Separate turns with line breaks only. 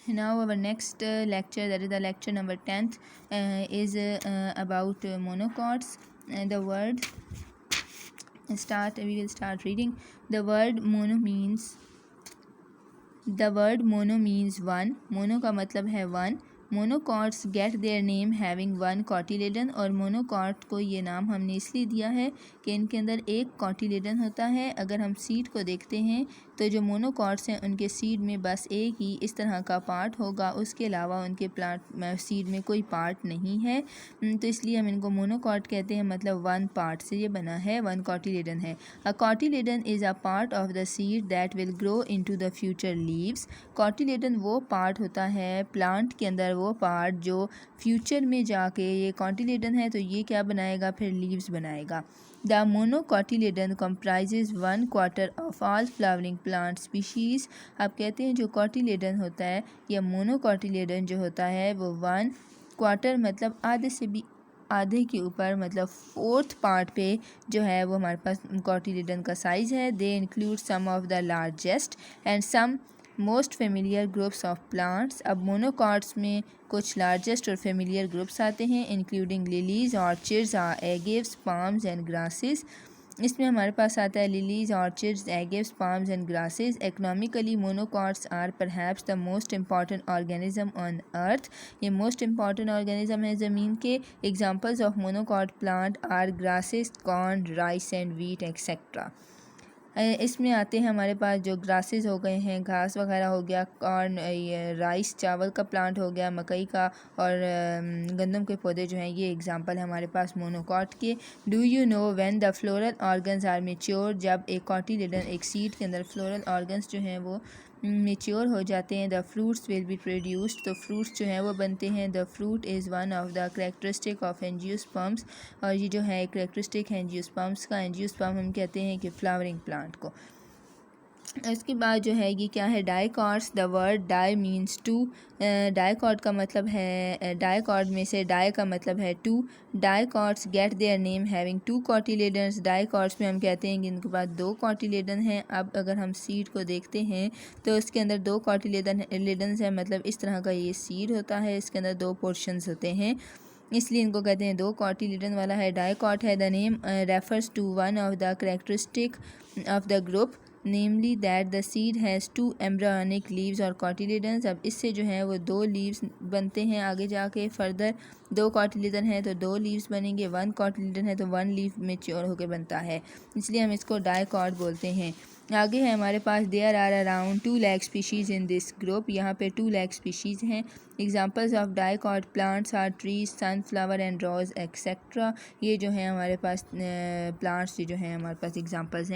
Now our next lecture, that is the lecture number 10th, is about monocots. The word we will start reading. The word mono means one. Mono का मतलब है one. Monocots get their name having one cotyledon, और monocot को ये नाम हमने इसलिए दिया है कि इनके अंदर एक कॉटिलेडन होता है। अगर हम सीड को देखते हैं तो जो मोनोकॉट्स हैं उनके सीड में बस एक ही इस तरह का पार्ट होगा, उसके अलावा उनके प्लांट सीड में कोई पार्ट नहीं है, तो इसलिए हम इनको मोनोकॉट कहते हैं। मतलब वन पार्ट से ये बना है, वन कॉटिलेडन है। A cotyledon is a part of the seed that will grow into the future leaves. Cotyledon वो पार्ट होता है प्लांट के अंदर, वो पार्ट जो फ्यूचर में जाके, ये कॉटिलेडन है तो ये क्या बनाएगा, फिर लीव्स बनाएगा। The monocotyledon comprises 1/4 of all flowering plant species. आप कहते हैं जो कॉटिलेडन होता है या मोनोकॉटिलेडन जो होता है वो 1/4 मतलब आधे से भी आधे के ऊपर, मतलब फोर्थ पार्ट पे जो है वो हमारे पास कॉटिलेडन का साइज़ है। They include some of the largest and some most familiar groups of plants. अब मोनोकॉट्स में कुछ लार्जेस्ट और फेमिलियर ग्रुप्स आते हैं, including lilies, orchids, agaves, palms and grasses. इसमें हमारे पास आता है lilies, orchids, agaves, palms and grasses. Economically monocots are perhaps the most important organism on earth. ये मोस्ट इम्पॉर्टेंट ऑर्गेनिज्म है ज़मीन के। Examples of monocot plant are grasses, corn, rice and wheat etcetera. इसमें आते हैं हमारे पास जो ग्रासेस हो गए हैं, घास वगैरह हो गया, कॉर्न, राइस चावल का प्लांट हो गया, मकई का, और गंदम के पौधे जो हैं, ये एग्जांपल है हमारे पास मोनोकॉट के। Do you know when the floral organs are mature. जब एक कॉटिलेडन, एक सीड के अंदर फ्लोरल ऑर्गन्स जो हैं वो मेच्योर हो जाते हैं, the fruits will be produced, तो फ्रूट्स जो हैं वो बनते हैं। The fruit is one of the characteristic of angiosperms, और ये जो है करेक्टरिस्टिक है एंजियोस्पर्म्स का। एंजियोस्पर्म हम कहते हैं कि फ्लावरिंग प्लांट को। इसके बाद जो है ये क्या है, dicots. The word di means two. Dicot का मतलब है, डाइकॉट में से डाई का मतलब है two. Dicots get their name having two cotyledons. Dicots में हम कहते हैं कि इनके पास दो कॉटिलेडन हैं। अब अगर हम सीड को देखते हैं तो इसके अंदर दो कॉटिलेडन्स हैं, मतलब इस तरह का ये सीड होता है, इसके अंदर दो पोर्शंस होते हैं, इसलिए इनको कहते हैं दो कॉटिलेडन वाला है, डाइकॉट है। The name refers to one of the characteristic of the group, namely that the seed has two embryonic leaves और कॉटिलेडन्स। अब इससे जो है वो दो लीव्स बनते हैं आगे जाके। फर्दर दो कॉटिलेडन है तो दो लीव्स बनेंगे, वन कॉटिलेडन है तो वन लीव मेच्योर होकर बनता है, इसलिए हम इसको डाइकॉट बोलते हैं। आगे है हमारे पास there are around 2 lakh species in this group. यहाँ पे 2 लाख स्पीशीज़ हैं। Examples of dicot plants are trees, sunflower and rose etcetera. ये जो है हमारे पास प्लांट्स जो हैं हमारे पास एग्जांपल्स हैं।